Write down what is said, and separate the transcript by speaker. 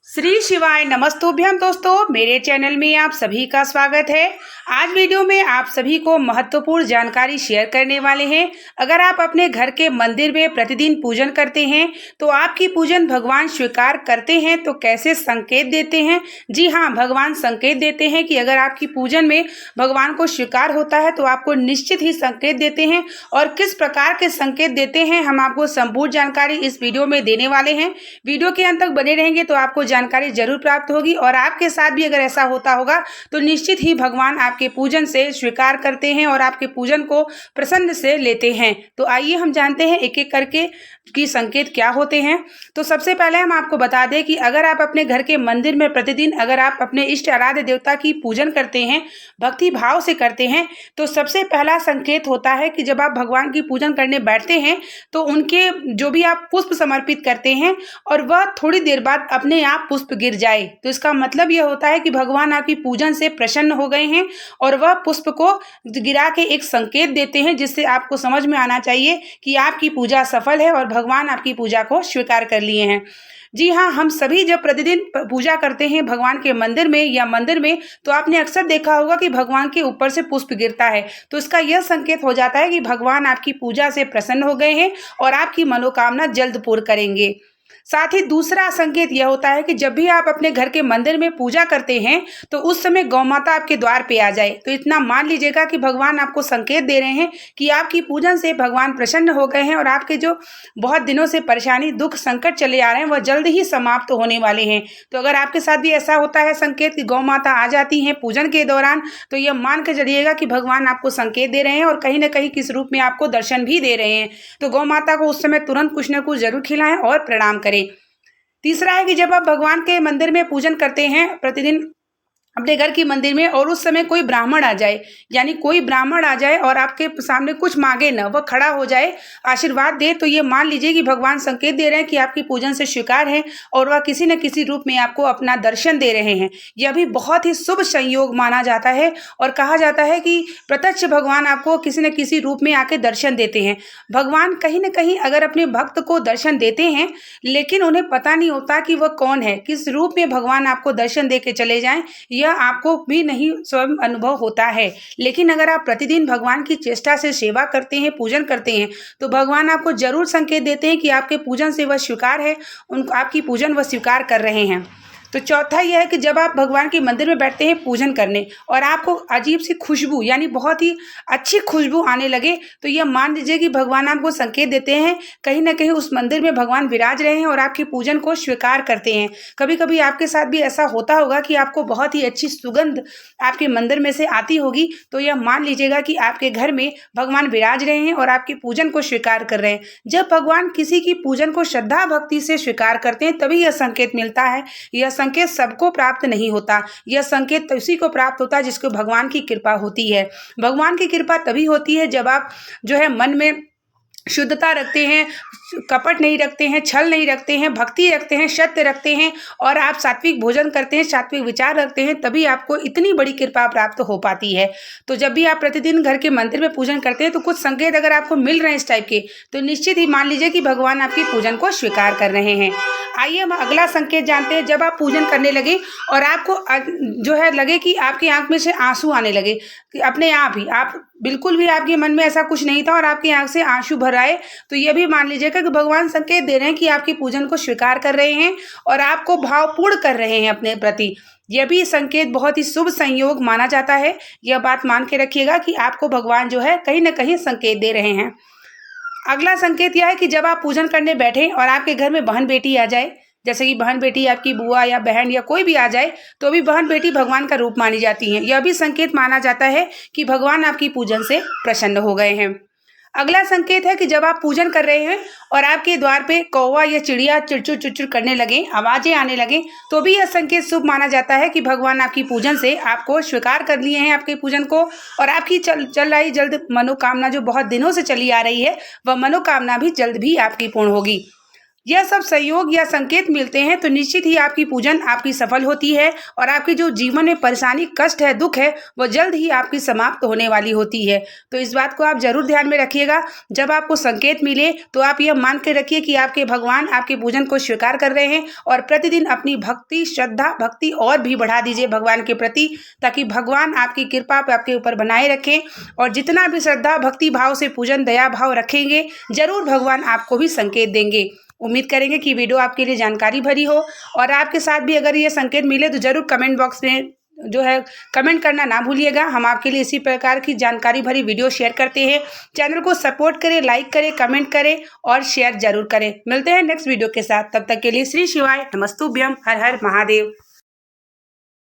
Speaker 1: श्री शिवाय नमस्तुभ्यम दोस्तों, मेरे चैनल में आप सभी का स्वागत है। आज वीडियो में आप सभी को महत्वपूर्ण जानकारी शेयर करने वाले हैं। अगर आप अपने घर के मंदिर में प्रतिदिन पूजन करते हैं तो आपकी पूजन भगवान स्वीकार करते हैं तो कैसे संकेत देते हैं। जी हाँ, भगवान संकेत देते हैं कि अगर आपकी पूजन में भगवान को स्वीकार होता है तो आपको निश्चित ही संकेत देते हैं। और किस प्रकार के संकेत देते हैं हम आपको संपूर्ण जानकारी इस वीडियो में देने वाले हैं। वीडियो के अंत तक बने रहेंगे तो आपको जानकारी जरूर प्राप्त होगी और आपके साथ भी अगर ऐसा होता होगा तो निश्चित ही भगवान आपके पूजन से स्वीकार करते हैं और आपके पूजन को प्रसन्न से लेते हैं। तो आइए हम जानते हैं एक एक करके कि संकेत क्या होते हैं। तो सबसे पहले हम आपको बता दें कि अगर आप अपने घर के मंदिर में प्रतिदिन अगर आप अपने इष्ट आराध्य देवता की पूजन करते हैं, भक्ति भाव से करते हैं, तो सबसे पहला संकेत होता है कि जब आप भगवान की पूजन करने बैठते हैं तो उनके जो भी आप पुष्प समर्पित करते हैं और वह थोड़ी देर बाद अपने आप पुष्प गिर जाए, तो इसका मतलब यह होता है कि भगवान आपकी पूजन से प्रसन्न हो गए हैं और वह पुष्प को गिरा के एक संकेत देते हैं, जिससे आपको समझ में आना चाहिए कि आपकी पूजा सफल है और भगवान आपकी पूजा को स्वीकार कर लिए हैं। जी हाँ, हम सभी जब प्रतिदिन पूजा करते हैं भगवान के मंदिर में या मंदिर में, तो आपने अक्सर देखा होगा कि भगवान के ऊपर से पुष्प गिरता है, तो इसका यह संकेत हो जाता है कि भगवान आपकी पूजा से प्रसन्न हो गए हैं और आपकी मनोकामना जल्द पूर्ण करेंगे। साथ ही दूसरा संकेत यह होता है कि जब भी आप अपने घर के मंदिर में पूजा करते हैं तो उस समय गौ माता आपके द्वार पे आ जाए, तो इतना मान लीजिएगा कि भगवान आपको संकेत दे रहे हैं कि आपकी पूजन से भगवान प्रसन्न हो गए हैं और आपके जो बहुत दिनों से परेशानी दुख संकट चले आ रहे हैं वह जल्द ही समाप्त होने वाले हैं। तो अगर आपके साथ भी ऐसा होता है संकेत कि गौ माता आ जाती हैं पूजन के दौरान, तो यह मान के चलिएगा कि भगवान आपको संकेत दे रहे हैं और कहीं ना कहीं किस रूप में आपको दर्शन भी दे रहे हैं। तो गौ माता को उस समय तुरंत कुछ न कुछ जरूर खिलाएं और प्रणाम करें। तीसरा है कि जब आप भगवान के मंदिर में पूजन करते हैं प्रतिदिन अपने घर की मंदिर में और उस समय कोई ब्राह्मण आ जाए, यानी कोई ब्राह्मण आ जाए और आपके सामने कुछ मांगे न, वह खड़ा हो जाए आशीर्वाद दे, तो ये मान लीजिए कि भगवान संकेत दे रहे हैं कि आपकी पूजन से स्वीकार है और वह किसी न किसी रूप में आपको अपना दर्शन दे रहे हैं। यह भी बहुत ही शुभ संयोग माना जाता है और कहा जाता है कि प्रत्यक्ष भगवान आपको किसी न किसी रूप में आके दर्शन देते हैं। भगवान कहीं न कहीं अगर अपने भक्त को दर्शन देते हैं लेकिन उन्हें पता नहीं होता कि वह कौन है, किस रूप में भगवान आपको दर्शन दे के चले जाएं, आपको भी नहीं स्वयं अनुभव होता है। लेकिन अगर आप प्रतिदिन भगवान की चेष्टा से सेवा करते हैं, पूजन करते हैं, तो भगवान आपको जरूर संकेत देते हैं कि आपके पूजन से वह स्वीकार है, आपकी पूजन वह स्वीकार कर रहे हैं। तो चौथा यह है कि जब आप भगवान के मंदिर में बैठते हैं पूजन करने और आपको अजीब सी खुशबू यानी बहुत ही अच्छी खुशबू आने लगे, तो यह मान लीजिए कि भगवान आपको संकेत देते हैं कहीं ना कहीं उस मंदिर में भगवान विराज रहे हैं और आपकी पूजन को स्वीकार करते हैं। कभी कभी आपके साथ भी ऐसा होता होगा कि आपको बहुत ही अच्छी सुगंध आपके मंदिर में से आती होगी, तो यह मान लीजिएगा कि आपके घर में भगवान विराज रहे हैं और आपकी पूजन को स्वीकार कर रहे हैं। जब भगवान किसी की पूजन को श्रद्धा भक्ति से स्वीकार करते हैं तभी यह संकेत मिलता है। यह संकेत सबको प्राप्त नहीं होता, यह संकेत उसी को प्राप्त होता है जिसको भगवान की कृपा होती है। भगवान की कृपा तभी होती है जब आप जो है मन में शुद्धता रखते हैं, कपट नहीं रखते हैं, छल नहीं रखते हैं, भक्ति रखते हैं, सत्य रखते हैं और आप सात्विक भोजन करते हैं, सात्विक विचार रखते हैं, तभी आपको इतनी बड़ी कृपा प्राप्त हो पाती है। तो जब भी आप प्रतिदिन घर के मंदिर में पूजन करते हैं तो कुछ संकेत अगर आपको मिल रहे हैं इस टाइप के, तो निश्चित ही मान लीजिए कि भगवान आपकी पूजन को स्वीकार कर रहे हैं। आइए हम अगला संकेत जानते हैं। जब आप पूजन करने लगे और आपको जो है लगे कि आपकी आंख में से आंसू आने लगे, कि अपने आप ही आप बिल्कुल भी आपके मन में ऐसा कुछ नहीं था और आपकी आंख से आंसू भर आए, तो ये भी मान लीजिएगा कि भगवान संकेत दे रहे हैं कि आपकी पूजन को स्वीकार कर रहे हैं और आपको भावपूर्ण कर रहे हैं अपने प्रति। यह भी संकेत बहुत ही शुभ संयोग माना जाता है। यह बात मान के रखिएगा कि आपको भगवान जो है कहीं ना कहीं संकेत दे रहे हैं। अगला संकेत यह है कि जब आप पूजन करने बैठे और आपके घर में बहन बेटी आ जाए, जैसे कि बहन बेटी आपकी बुआ या बहन या कोई भी आ जाए, तो भी बहन बेटी भगवान का रूप मानी जाती हैं। यह भी संकेत माना जाता है कि भगवान आपकी पूजन से प्रसन्न हो गए हैं। अगला संकेत है कि जब आप पूजन कर रहे हैं और आपके द्वार पे कौवा या चिड़िया चिड़चुड़ चिड़चुड़ करने लगे, आवाजें आने लगे, तो भी यह संकेत शुभ माना जाता है कि भगवान आपकी पूजन से आपको स्वीकार कर लिए हैं आपके पूजन को और आपकी चल रही जल्द मनोकामना जो बहुत दिनों से चली आ रही है, वह मनोकामना भी जल्द भी आपकी पूर्ण होगी। यह सब सहयोग या संकेत मिलते हैं तो निश्चित ही आपकी पूजन आपकी सफल होती है और आपकी जो जीवन में परेशानी, कष्ट है, दुख है, वो जल्द ही आपकी समाप्त होने वाली होती है। तो इस बात को आप जरूर ध्यान में रखिएगा। जब आपको संकेत मिले तो आप यह मान के रखिए कि आपके भगवान आपके पूजन को स्वीकार कर रहे हैं और प्रतिदिन अपनी भक्ति, श्रद्धा, भक्ति और भी बढ़ा दीजिए भगवान के प्रति, ताकि भगवान आपकी कृपा आपके ऊपर बनाए रखें। और जितना भी श्रद्धा, भक्ति भाव से पूजन, दया भाव रखेंगे, जरूर भगवान आपको भी संकेत देंगे। उम्मीद करेंगे कि वीडियो आपके लिए जानकारी भरी हो और आपके साथ भी अगर ये संकेत मिले तो जरूर कमेंट बॉक्स में जो है कमेंट करना ना भूलिएगा। हम आपके लिए इसी प्रकार की जानकारी भरी वीडियो शेयर करते हैं। चैनल को सपोर्ट करें, लाइक करें, कमेंट करें और शेयर जरूर करें। मिलते हैं नेक्स्ट वीडियो के साथ। तब तक के लिए श्री शिवाय नमस्तुभ्यम, हर हर महादेव।